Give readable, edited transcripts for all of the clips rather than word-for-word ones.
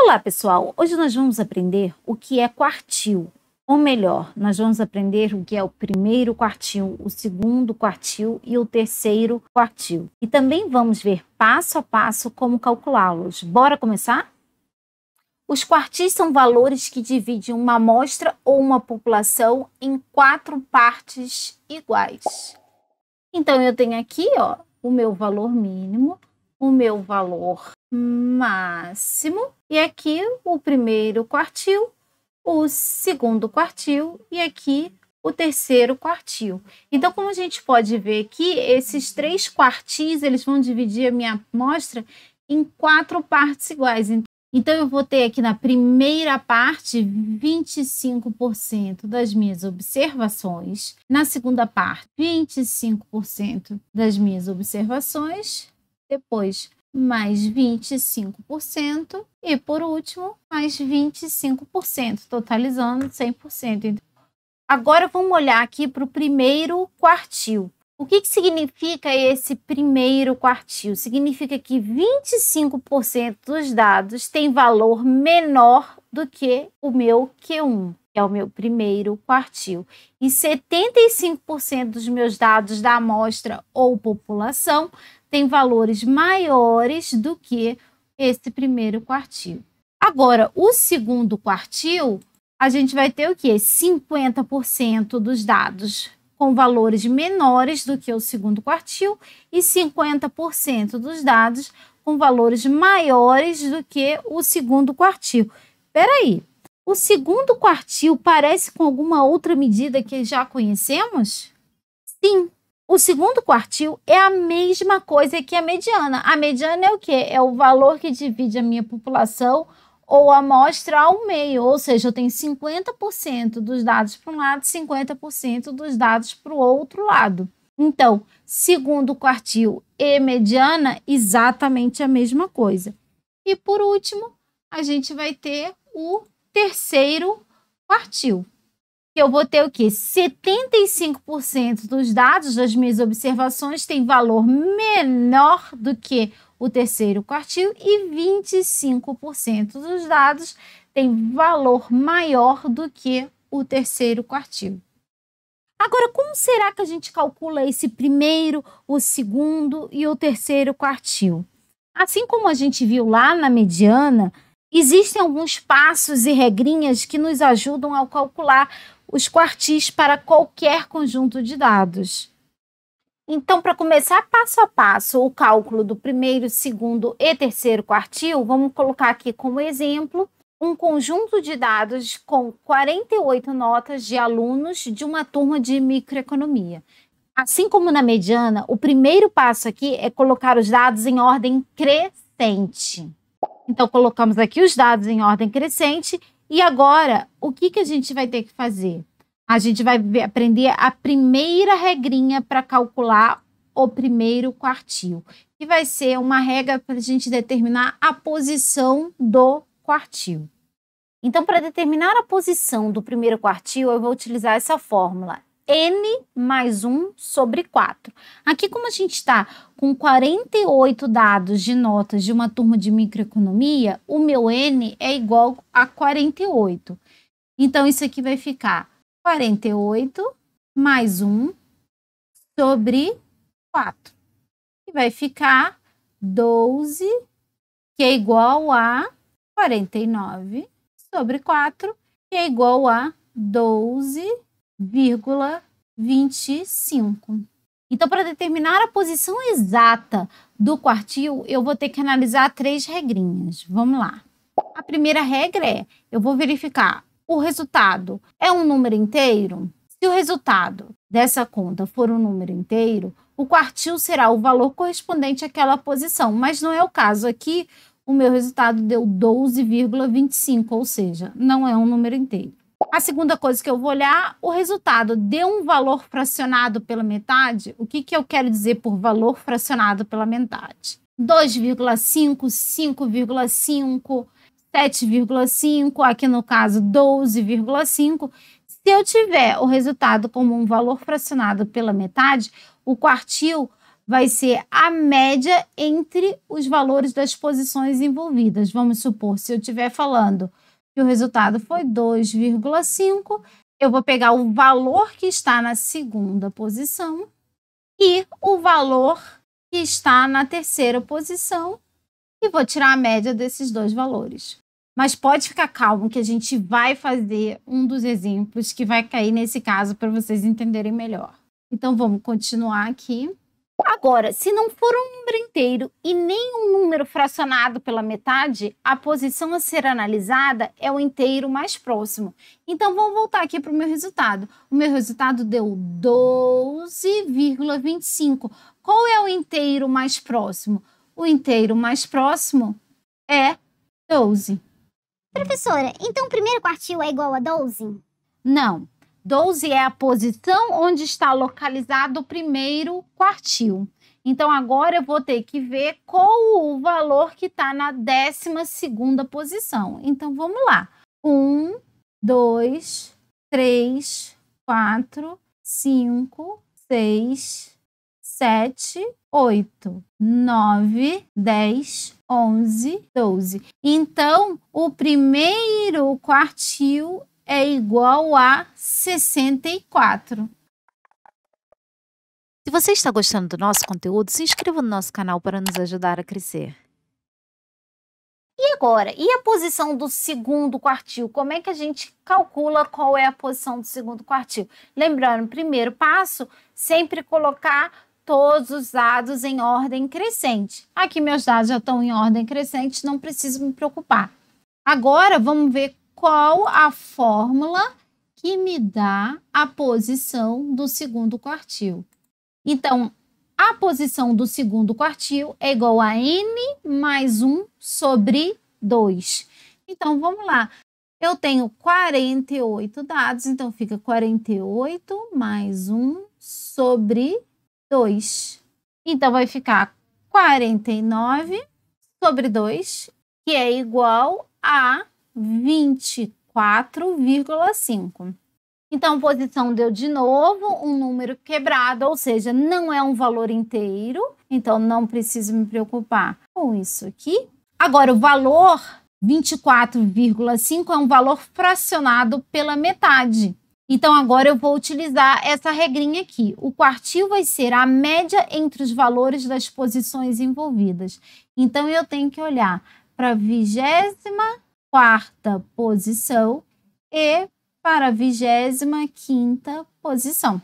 Olá, pessoal! Hoje nós vamos aprender o que é quartil. Ou melhor, nós vamos aprender o que é o primeiro quartil, o segundo quartil e o terceiro quartil. E também vamos ver passo a passo como calculá-los. Bora começar? Os quartis são valores que dividem uma amostra ou uma população em 4 partes iguais. Então, eu tenho aqui, ó, o meu valor mínimo, o meu valor máximo, e aqui o primeiro quartil, o segundo quartil e aqui o terceiro quartil. Então, como a gente pode ver aqui, esses 3 quartis, eles vão dividir a minha amostra em 4 partes iguais. Então, eu vou ter aqui na primeira parte 25% das minhas observações, na segunda parte 25% das minhas observações, depois mais 25% e, por último, mais 25%, totalizando 100%. Agora, vamos olhar aqui para o primeiro quartil. O que significa esse primeiro quartil? Significa que 25% dos dados tem valor menor do que o meu Q1, que é o meu primeiro quartil. E 75% dos meus dados da amostra ou população tem valores maiores do que esse primeiro quartil. Agora, o segundo quartil, a gente vai ter o quê? 50% dos dados com valores menores do que o segundo quartil e 50% dos dados com valores maiores do que o segundo quartil. Espera aí, o segundo quartil parece com alguma outra medida que já conhecemos? Sim. O segundo quartil é a mesma coisa que a mediana. A mediana é o quê? É o valor que divide a minha população ou a amostra ao meio, ou seja, eu tenho 50% dos dados para um lado, 50% dos dados para o outro lado. Então, segundo quartil e mediana, exatamente a mesma coisa. E por último, a gente vai ter o terceiro quartil. Eu vou ter o quê? 75% dos dados das minhas observações tem valor menor do que o terceiro quartil e 25% dos dados tem valor maior do que o terceiro quartil. Agora, como será que a gente calcula esse primeiro, o segundo e o terceiro quartil? Assim como a gente viu lá na mediana, existem alguns passos e regrinhas que nos ajudam a calcular os quartis para qualquer conjunto de dados. Então, para começar passo a passo o cálculo do primeiro, segundo e terceiro quartil, vamos colocar aqui como exemplo um conjunto de dados com 48 notas de alunos de uma turma de microeconomia. Assim como na mediana, o primeiro passo aqui é colocar os dados em ordem crescente. Então, colocamos aqui os dados em ordem crescente. E agora, o que a gente vai ter que fazer? A gente vai aprender a primeira regrinha para calcular o primeiro quartil, que vai ser uma regra para a gente determinar a posição do quartil. Então, para determinar a posição do primeiro quartil, eu vou utilizar essa fórmula. N mais 1 sobre 4. Aqui, como a gente está com 48 dados de notas de uma turma de microeconomia, o meu N é igual a 48. Então, isso aqui vai ficar 48 mais 1 sobre 4. E vai ficar 12, que é igual a 49 sobre 4, que é igual a 12,25. Então, para determinar a posição exata do quartil, eu vou ter que analisar 3 regrinhas. Vamos lá. A primeira regra é, eu vou verificar o resultado é um número inteiro? Se o resultado dessa conta for um número inteiro, o quartil será o valor correspondente àquela posição, mas não é o caso. Aqui, o meu resultado deu 12,25, ou seja, não é um número inteiro. A segunda coisa que eu vou olhar, o resultado deu um valor fracionado pela metade. O que eu quero dizer por valor fracionado pela metade? 2,5, 5,5, 7,5, aqui no caso 12,5. Se eu tiver o resultado como um valor fracionado pela metade, o quartil vai ser a média entre os valores das posições envolvidas. Vamos supor, se eu estiver falando que o resultado foi 2,5, eu vou pegar o valor que está na segunda posição e o valor que está na terceira posição e vou tirar a média desses dois valores. Mas pode ficar calmo que a gente vai fazer um dos exemplos que vai cair nesse caso para vocês entenderem melhor. Então, vamos continuar aqui. Agora, se não for um número inteiro e nem um número fracionado pela metade, a posição a ser analisada é o inteiro mais próximo. Então, vamos voltar aqui para o meu resultado. O meu resultado deu 12,25. Qual é o inteiro mais próximo? O inteiro mais próximo é 12. Professora, então o primeiro quartil é igual a 12? Não. 12 é a posição onde está localizado o primeiro quartil. Então, agora eu vou ter que ver qual o valor que está na 12ª posição. Então, vamos lá. 1, 2, 3, 4, 5, 6, 7, 8, 9, 10, 11, 12. Então, o primeiro quartil é igual a 64. Se você está gostando do nosso conteúdo, se inscreva no nosso canal para nos ajudar a crescer. E agora? E a posição do segundo quartil? Como é que a gente calcula qual é a posição do segundo quartil? Lembrando, primeiro passo, sempre colocar todos os dados em ordem crescente. Aqui meus dados já estão em ordem crescente, não preciso me preocupar. Agora, vamos ver qual a fórmula que me dá a posição do segundo quartil. Então, a posição do segundo quartil é igual a n mais 1 sobre 2. Então, vamos lá. Eu tenho 48 dados, então fica 48 mais 1 sobre 2. Então, vai ficar 49 sobre 2, que é igual a 24,5. Então, a posição deu de novo um número quebrado, ou seja, não é um valor inteiro. Então, não preciso me preocupar com isso aqui. Agora, o valor 24,5 é um valor fracionado pela metade. Então, agora eu vou utilizar essa regrinha aqui. O quartil vai ser a média entre os valores das posições envolvidas. Então, eu tenho que olhar para a 24ª posição e para a 25ª posição.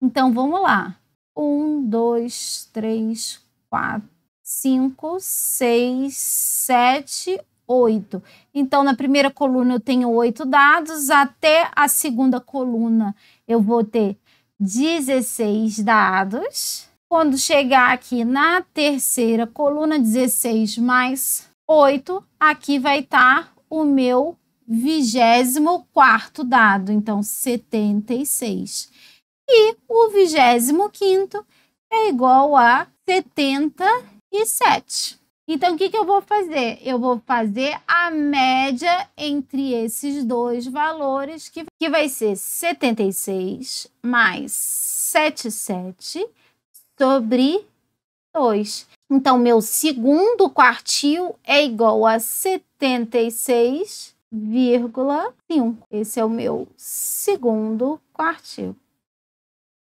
Então, vamos lá. 1, 2, 3, 4, 5, 6, 7, 8. Então, na primeira coluna eu tenho 8 dados, até a segunda coluna eu vou ter 16 dados. Quando chegar aqui na terceira coluna, 16 mais 8, aqui vai estar o meu 24º dado, então 76. E o 25º é igual a 77. Então, o que eu vou fazer? Eu vou fazer a média entre esses dois valores, que vai ser 76 mais 77 sobre 2. Então, meu segundo quartil é igual a 76,5. Esse é o meu segundo quartil.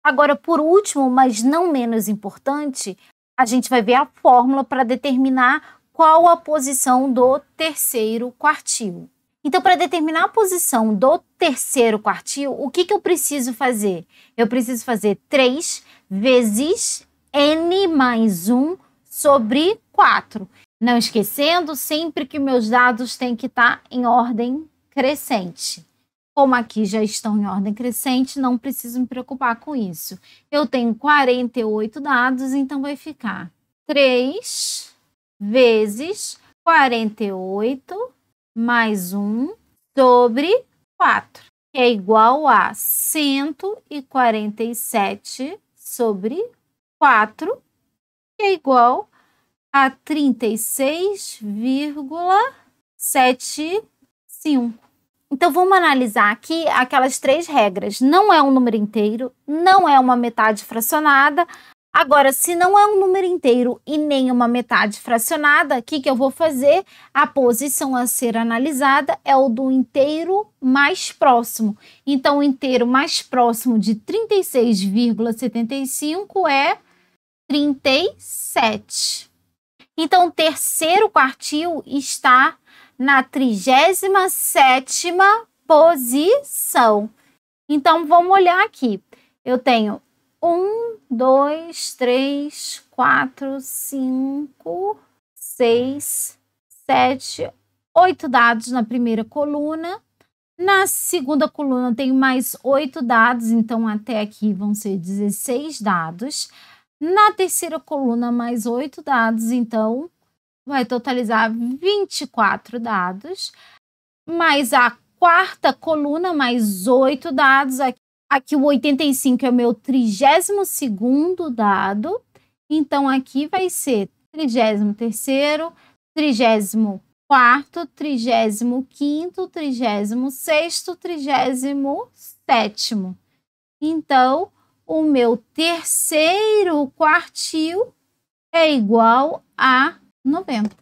Agora, por último, mas não menos importante, a gente vai ver a fórmula para determinar qual a posição do terceiro quartil. Então, para determinar a posição do terceiro quartil, o que eu preciso fazer? Eu preciso fazer 3 vezes n mais 1 sobre 4. Não esquecendo sempre que meus dados têm que estar em ordem crescente. Como aqui já estão em ordem crescente, não preciso me preocupar com isso. Eu tenho 48 dados, então vai ficar 3 vezes 48 mais 1 sobre 4, que é igual a 147 sobre 4, que é igual a 36,75. Então, vamos analisar aqui aquelas 3 regras. Não é um número inteiro, não é uma metade fracionada. Agora, se não é um número inteiro e nem uma metade fracionada, o que eu vou fazer? A posição a ser analisada é o do inteiro mais próximo. Então, o inteiro mais próximo de 36,75 é 37. Então, o terceiro quartil está na 37ª posição. Então, vamos olhar aqui. Eu tenho 1, 2, 3, 4, 5, 6, 7, 8 dados na primeira coluna. Na segunda coluna, eu tenho mais 8 dados, então até aqui vão ser 16 dados. Na terceira coluna, mais 8 dados, então vai totalizar 24 dados. Mais a quarta coluna, mais 8 dados. Aqui o 85 é o meu 32º dado. Então, aqui vai ser 33º, 34º, 35º, 36º, 37º. Então, o meu terceiro quartil é igual a 90.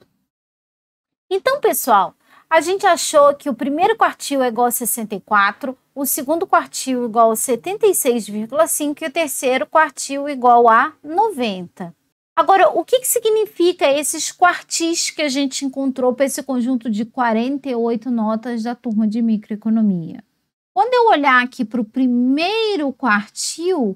Então, pessoal, a gente achou que o primeiro quartil é igual a 64, o segundo quartil igual a 76,5 e o terceiro quartil igual a 90. Agora, o que significa esses quartis que a gente encontrou para esse conjunto de 48 notas da turma de microeconomia? Quando eu olhar aqui para o primeiro quartil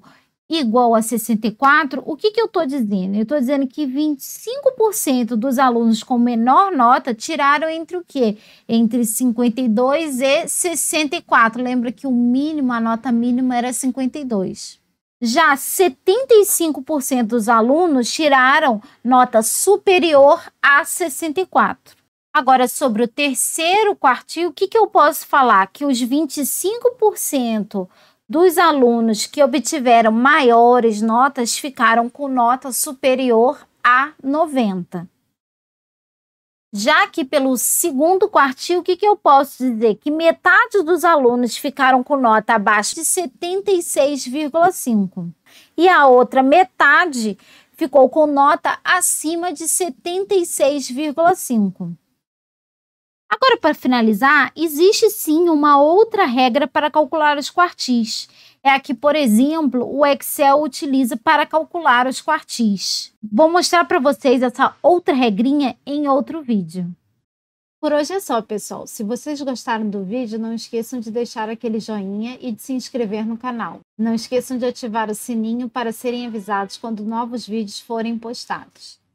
igual a 64, o que eu estou dizendo? Eu estou dizendo que 25% dos alunos com menor nota tiraram entre o quê? Entre 52 e 64. Lembra que o mínimo, a nota mínima era 52. Já 75% dos alunos tiraram nota superior a 64. Agora, sobre o terceiro quartil, o que eu posso falar? Que os 25% dos alunos que obtiveram maiores notas ficaram com nota superior a 90. Já que pelo segundo quartil, o que eu posso dizer? Que metade dos alunos ficaram com nota abaixo de 76,5. E a outra metade ficou com nota acima de 76,5. Agora, para finalizar, existe sim uma outra regra para calcular os quartis. É a que, por exemplo, o Excel utiliza para calcular os quartis. Vou mostrar para vocês essa outra regrinha em outro vídeo. Por hoje é só, pessoal. Se vocês gostaram do vídeo, não esqueçam de deixar aquele joinha e de se inscrever no canal. Não esqueçam de ativar o sininho para serem avisados quando novos vídeos forem postados.